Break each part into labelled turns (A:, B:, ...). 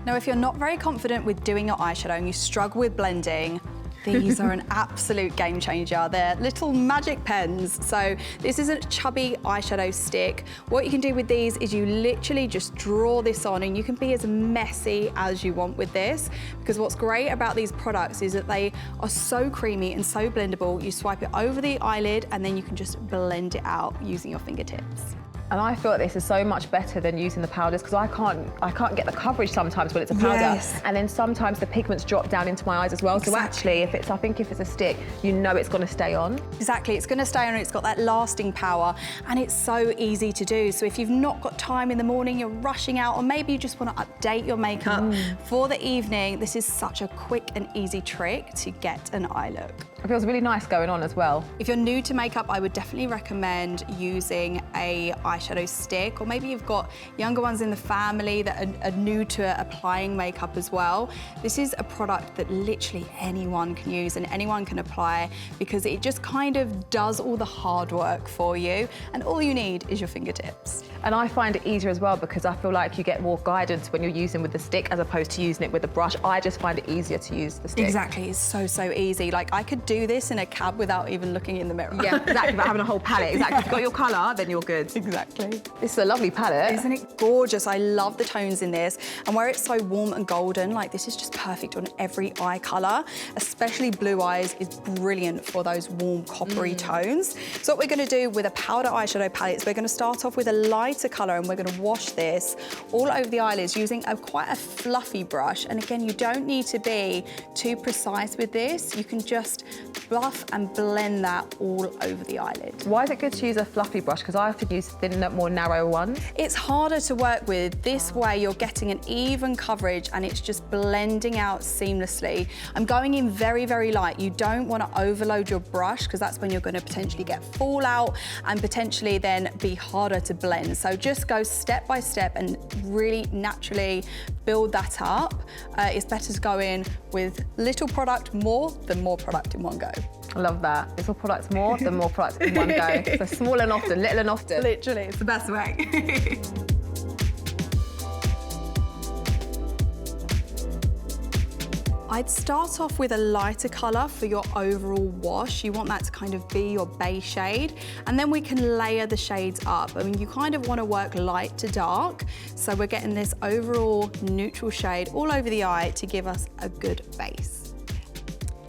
A: Now, if you're not very confident with doing your eyeshadow and you struggle with blending, these are an absolute game changer. They're little magic pens. So this is a chubby eyeshadow stick. What you can do with these is you literally just draw this on, and you can be as messy as you want with this, because what's great about these products is that they are so creamy and so blendable. You swipe it over the eyelid and then you can just blend it out using your fingertips.
B: And I feel like this is so much better than using the powders, because I can't get the coverage sometimes when it's a powder.
A: Yes.
B: And then sometimes the pigments drop down into my eyes as well.
A: Exactly.
B: So actually, I think if it's a stick, you know it's going to stay on.
A: Exactly, it's going to stay on, it's got that lasting power, and it's so easy to do. So if you've not got time in the morning, you're rushing out, or maybe you just want to update your makeup for the evening, this is such a quick and easy trick to get an eye look.
B: It feels really nice going on as well.
A: If you're new to makeup, I would definitely recommend using a eyeshadow stick, or maybe you've got younger ones in the family that are new to applying makeup as well. This is a product that literally anyone can use and anyone can apply, because it just kind of does all the hard work for you, and all you need is your fingertips.
B: And I find it easier as well, because I feel like you get more guidance when you're using with the stick as opposed to using it with a brush. I just find it easier to use the stick.
A: Exactly, it's so easy. Like, I could do this in a cab without even looking in the mirror.
B: Yeah, exactly, without having a whole palette. Exactly, if you've got your colour, then you're good.
A: Exactly.
B: This is a lovely palette.
A: Isn't it gorgeous? I love the tones in this. And where it's so warm and golden, like, this is just perfect on every eye colour. Especially blue eyes is brilliant for those warm coppery tones. So what we're going to do with a powder eyeshadow palette is we're going to start off with a lighter colour, and we're going to wash this all over the eyelids using quite a fluffy brush. And again, you don't need to be too precise with this. You can just buff and blend that all over the eyelid.
B: Why is it good to use a fluffy brush? Because I have to use thin, more narrow ones.
A: It's harder to work with. This way you're getting an even coverage and it's just blending out seamlessly. I'm going in very light. You don't want to overload your brush, because that's when you're going to potentially get fallout and potentially then be harder to blend. So just go step by step and really naturally build that up. It's better to go in with little product more than more product in one go.
B: I love that. Little products more than more products in one go. So small and often, little and often.
A: Literally, it's the best way. I'd start off with a lighter colour for your overall wash. You want that to kind of be your base shade, and then we can layer the shades up. I mean, you kind of want to work light to dark, so we're getting this overall neutral shade all over the eye to give us a good base.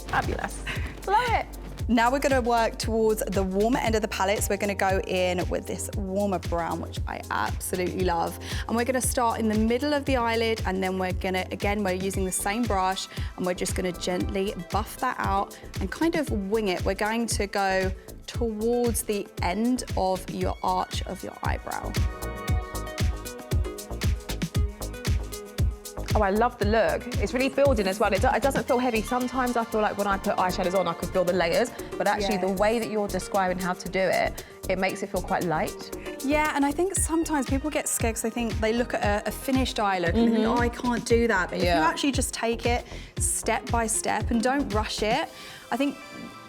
B: Fabulous. Love it.
A: Now we're going to work towards the warmer end of the palette, so we're going to go in with this warmer brown, which I absolutely love. And we're going to start in the middle of the eyelid, and then we're going to, again, we're using the same brush, and we're just going to gently buff that out and kind of wing it. We're going to go towards the end of your arch of your eyebrow.
B: Oh, I love the look. It's really building as well. It doesn't feel heavy. Sometimes I feel like when I put eyeshadows on, I can feel the layers, but actually the way that you're describing how to do it, it makes it feel quite light.
A: Yeah, and I think sometimes people get scared because they think they look at a finished eye look and they think, oh, I can't do that. But if you actually just take it step by step and don't rush it, I think,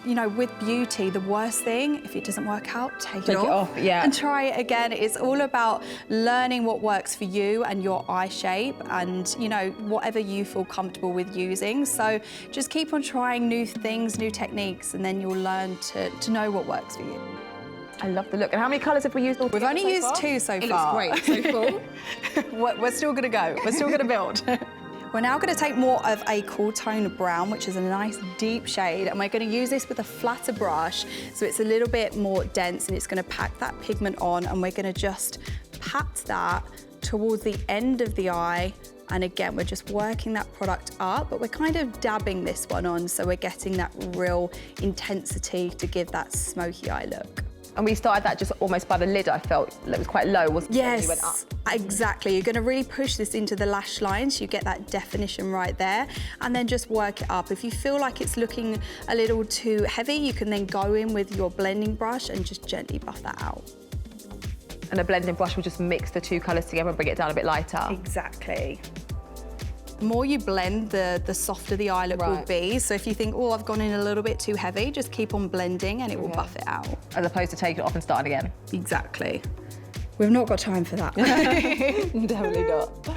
A: you know, with beauty, the worst thing, if it doesn't work out, take it off.
B: Yeah.
A: And try it again. It's all about learning what works for you and your eye shape and, you know, whatever you feel comfortable with using. So just keep on trying new things, new techniques, and then you'll learn to know what works for you.
B: I love the look. And how many colours have we used?
A: We've only used 2 so far.
B: It looks great, so full.
A: We're still gonna go. We're still gonna build. We're now going to take more of a cool tone brown, which is a nice deep shade, and we're going to use this with a flatter brush so it's a little bit more dense and it's going to pack that pigment on, and we're going to just pat that towards the end of the eye. And again, we're just working that product up, but we're kind of dabbing this one on so we're getting that real intensity to give that smoky eye look.
B: And we started that just almost by the lid, I felt. It was quite low, wasn't it?
A: Yes,
B: You went up.
A: Exactly. You're going to really push this into the lash line so you get that definition right there, and then just work it up. If you feel like it's looking a little too heavy, you can then go in with your blending brush and just gently buff that out.
B: And a blending brush will just mix the 2 colours together and bring it down a bit lighter.
A: Exactly. The more you blend, the softer the eye look will be. So if you think, oh, I've gone in a little bit too heavy, just keep on blending and it will buff it out.
B: As opposed to taking it off and starting again.
A: Exactly. We've not got time for that.
B: Definitely not.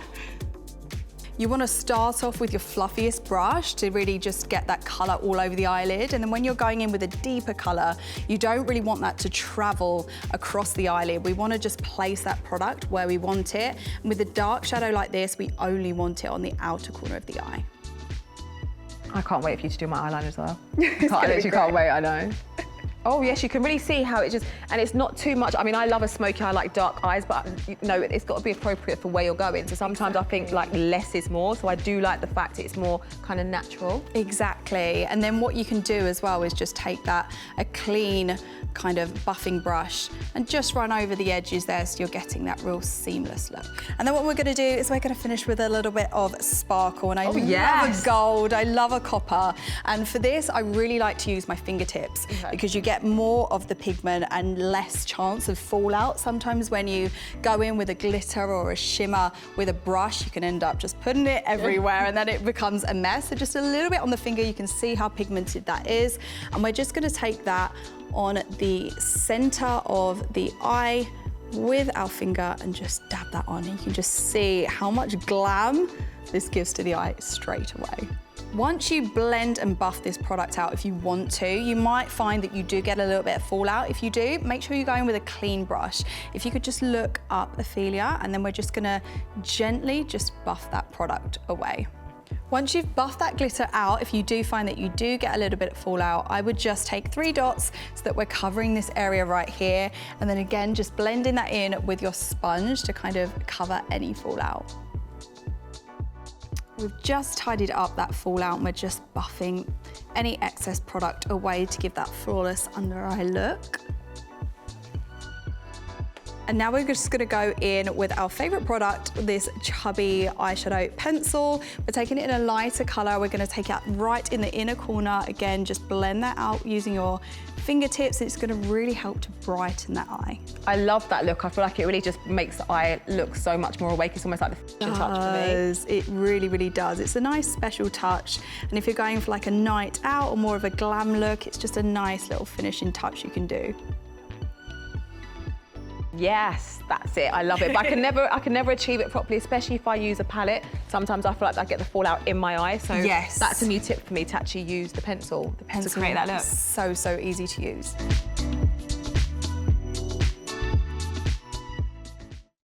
A: You want to start off with your fluffiest brush to really just get that colour all over the eyelid, and then when you're going in with a deeper colour, you don't really want that to travel across the eyelid. We want to just place that product where we want it, and with a dark shadow like this, we only want it on the outer corner of the eye.
B: I can't wait for you to do my eyeliner as well. I literally can't wait, I know. Oh yes, you can really see how it just, and it's not too much. I mean, I love a smoky eye, like dark eyes, but you know, it's got to be appropriate for where you're going. So sometimes I think like less is more. So I do like the fact it's more kind of natural.
A: Exactly. And then what you can do as well is just take a clean kind of buffing brush and just run over the edges there so you're getting that real seamless look. And then what we're going to do is we're going to finish with a little bit of sparkle. And I love a gold, I love a copper. And for this, I really like to use my fingertips because you get more of the pigment and less chance of fallout. Sometimes when you go in with a glitter or a shimmer with a brush, you can end up just putting it everywhere and then it becomes a mess. So just a little bit on the finger, you can see how pigmented that is. And we're just going to take that on the center of the eye with our finger and just dab that on. And you can just see how much glam this gives to the eye straight away. Once you blend and buff this product out, if you want to, you might find that you do get a little bit of fallout. If you do, make sure you go in with a clean brush. If you could just look up, Ophelia, and then we're just gonna gently just buff that product away. Once you've buffed that glitter out, if you do find that you do get a little bit of fallout, I would just take 3 dots so that we're covering this area right here. And then again, just blending that in with your sponge to kind of cover any fallout. We've just tidied up that fallout and we're just buffing any excess product away to give that flawless under eye look. And now we're just gonna go in with our favorite product, this chubby eyeshadow pencil. We're taking it in a lighter color. We're gonna take it right in the inner corner. Again, just blend that out using your fingertips. It's gonna really help to brighten that eye.
B: I love that look. I feel like it really just makes the eye look so much more awake. It's almost like the touch for me.
A: It really, really does. It's a nice special touch. And if you're going for like a night out or more of a glam look, it's just a nice little finishing touch you can do.
B: Yes, that's it. I love it. But I can never achieve it properly, especially if I use a palette. Sometimes I feel like I get the fallout in my eye. So that's a new tip for me to actually use the pencil to create that look.
A: So easy to use.